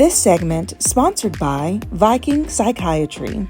This segment sponsored by Viking Psychiatry.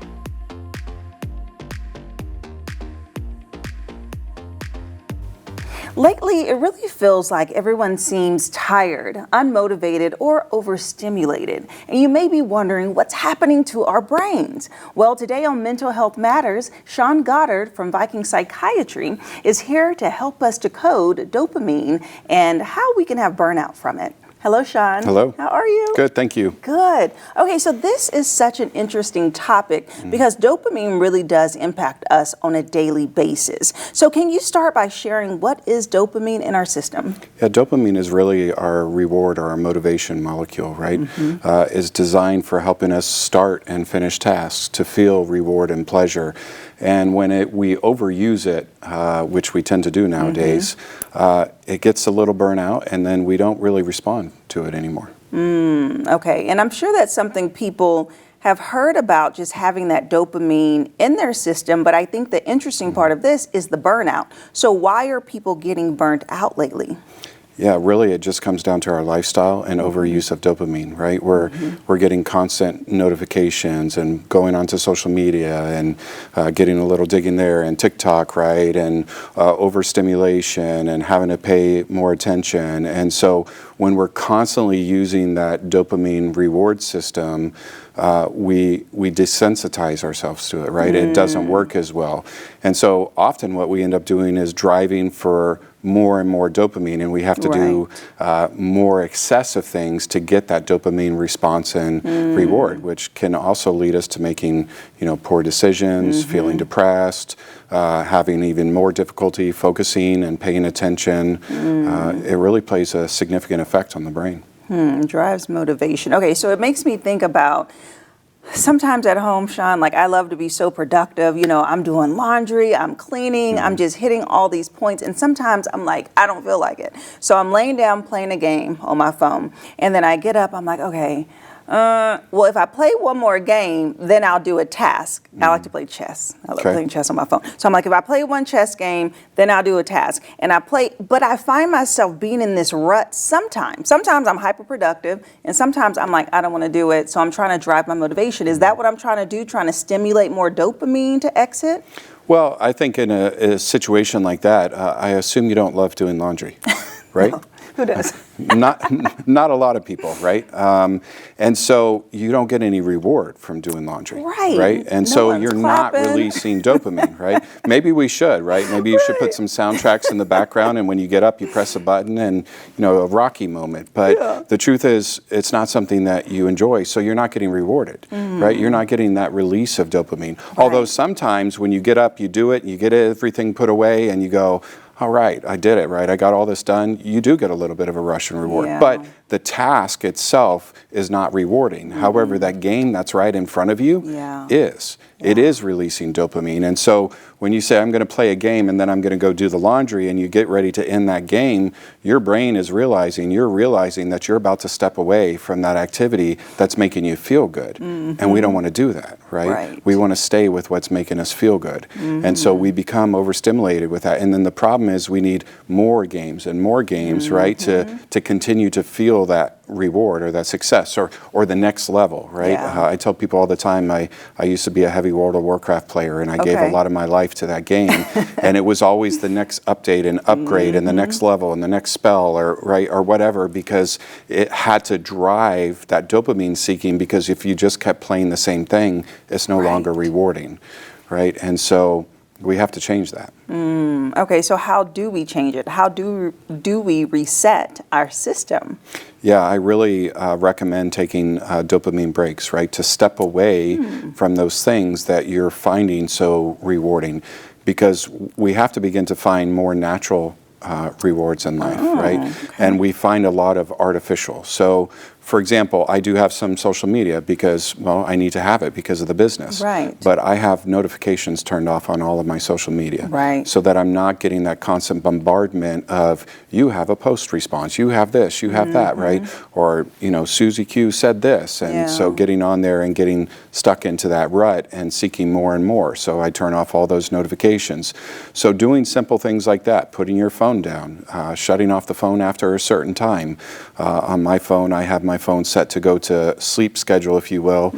Lately, it really feels like everyone seems tired, unmotivated, or overstimulated. And you may be wondering what's happening to our brains. Well, today on Mental Health Matters, Sean Goddard from Viking Psychiatry is here to help us decode dopamine and how we can have burnout from it. Hello, Sean. Hello. How are you? Good, thank you. Good. Okay, so this is such an interesting topic because dopamine really does impact us on a daily basis. So can you start by sharing what is dopamine in our system? Yeah, dopamine is really our reward or our motivation molecule, right? It's designed for helping us start and finish tasks, to feel reward and pleasure. And when we overuse it, which we tend to do nowadays, it gets a little burnout, and then we don't really respond to it anymore. Okay, and I'm sure that's something people have heard about, just having that dopamine in their system, but I think the interesting part of this is the burnout. So why are people getting burnt out lately? Yeah, really, it just comes down to our lifestyle and overuse of dopamine, right? We're getting constant notifications and going onto social media and getting a little digging there and TikTok, right? And overstimulation and having to pay more attention. And so when we're constantly using that dopamine reward system, we desensitize ourselves to it, right? It doesn't work as well. And so often what we end up doing is driving for more and more dopamine, and we have to do more excessive things to get that dopamine response and reward, which can also lead us to making, poor decisions, feeling depressed, having even more difficulty focusing and paying attention. It really plays a significant effect on the brain. Drives motivation. Okay, so it makes me think about sometimes at home, Sean, like I love to be so productive. I'm doing laundry, I'm cleaning, I'm just hitting all these points. And sometimes I'm like, I don't feel like it. So I'm laying down playing a game on my phone. And then I get up, I'm like, okay, well, if I play one more game, then I'll do a task. I like to play chess. I love playing chess on my phone. So I'm like, if I play one chess game, then I'll do a task. And but I find myself being in this rut sometimes. Sometimes I'm hyper productive, and sometimes I'm like, I don't want to do it. So I'm trying to drive my motivation. Is that what I'm trying to do? Trying to stimulate more dopamine to exit? Well, I think in a situation like that, I assume you don't love doing laundry, right? No. Who does? Not a lot of people, right? And so you don't get any reward from doing laundry, right? And so you're not releasing dopamine, right? Maybe we should, right? Maybe you should put some soundtracks in the background, and when you get up, you press a button, and a Rocky moment. But the truth is, it's not something that you enjoy, so you're not getting rewarded, right? You're not getting that release of dopamine. Although sometimes when you get up, you do it, and you get everything put away, and you go, all right, I did it, right? I got all this done. You do get a little bit of a rush and reward. But the task itself is not rewarding. However, that game that's right in front of you is. It is releasing dopamine. And so when you say, I'm going to play a game and then I'm going to go do the laundry, and you get ready to end that game, your brain is realizing that you're about to step away from that activity that's making you feel good. And we don't want to do that, right? We want to stay with what's making us feel good. And so we become overstimulated with that. And then the problem is we need more games and more games, right, to continue to feel that reward or that success or the next level, right? I tell people all the time, I used to be a heavy World of Warcraft player, and I gave a lot of my life to that game. And it was always the next update and upgrade and the next level and the next spell or whatever, because it had to drive that dopamine seeking, because if you just kept playing the same thing, it's no longer rewarding, right? And so we have to change that. Okay, so how do we change it? How do we reset our system? Yeah, I really recommend taking dopamine breaks, right? To step away from those things that you're finding so rewarding, because we have to begin to find more natural rewards in life, right? And we find a lot of artificial. So, for example, I do have some social media because, well, I need to have it because of the business. Right. But I have notifications turned off on all of my social media. Right. So that I'm not getting that constant bombardment of, you have a post response, you have this, you have that, right? Or, Susie Q said this. And so getting on there and getting stuck into that rut and seeking more and more. So I turn off all those notifications. So doing simple things like that, putting your phone phone down, shutting off the phone after a certain time. On my phone, I have my phone set to go to sleep schedule, if you will,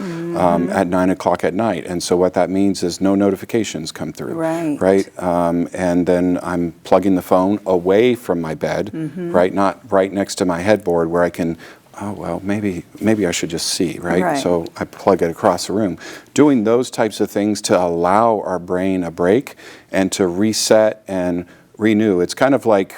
at 9 o'clock at night. And so what that means is no notifications come through, right? And then I'm plugging the phone away from my bed, right? Not right next to my headboard where I can, oh, well, maybe I should just see, right? So I plug it across the room. Doing those types of things to allow our brain a break and to reset and renew. It's kind of like,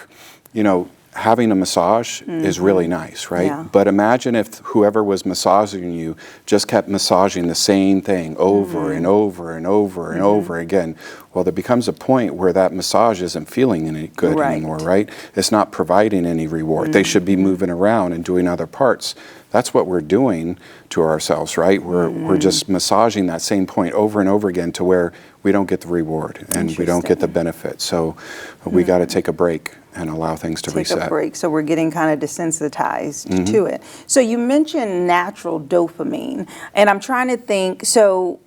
you know, having a massage is really nice, right? But imagine if whoever was massaging you just kept massaging the same thing over and over and over and over again. Well, there becomes a point where that massage isn't feeling any good anymore, right? It's not providing any reward. They should be moving around and doing other parts. That's what we're doing to ourselves, right? We're just massaging that same point over and over again to where we don't get the reward and we don't get the benefit. So we got to take a break and allow things to reset. Take a break, so we're getting kind of desensitized to it. So you mentioned natural dopamine, and I'm trying to think, so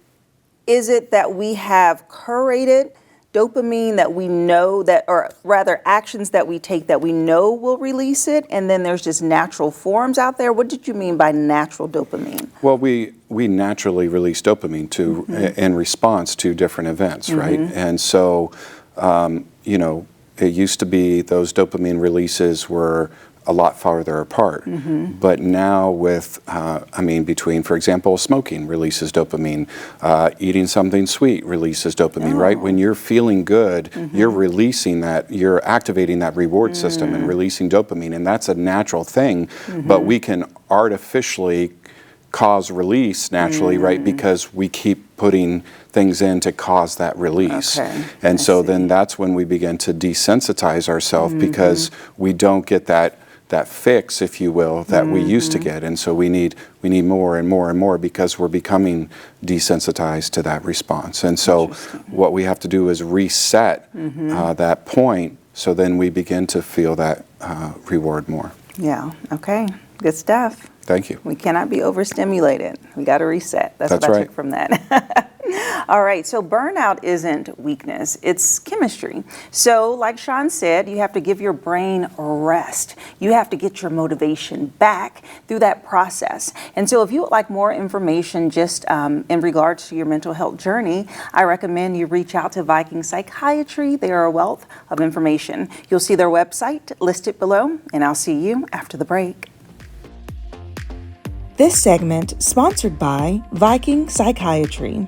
is it that we have curated dopamine that we know that, or rather actions that we take that we know will release it, and then there's just natural forms out there? What did you mean by natural dopamine? Well, we naturally release dopamine to in response to different events, right? And so, you know, it used to be those dopamine releases were a lot farther apart. But now with, I mean, between, for example, smoking releases dopamine, eating something sweet releases dopamine, right? When you're feeling good, you're releasing that, you're activating that reward system and releasing dopamine, and that's a natural thing, but we can artificially cause release naturally, right? Because we keep putting things in to cause that release. And so then that's when we begin to desensitize ourselves because we don't get that fix, if you will, that we used to get. And so we need more and more and more because we're becoming desensitized to that response. And so what we have to do is reset that point so then we begin to feel that reward more. Yeah, okay, good stuff. Thank you. We cannot be overstimulated. We got to reset. That's what I took from that. All right, so burnout isn't weakness, it's chemistry. So like Sean said, you have to give your brain a rest. You have to get your motivation back through that process. And so if you would like more information just in regards to your mental health journey, I recommend you reach out to Viking Psychiatry. They are a wealth of information. You'll see their website listed below, and I'll see you after the break. This segment sponsored by Viking Psychiatry.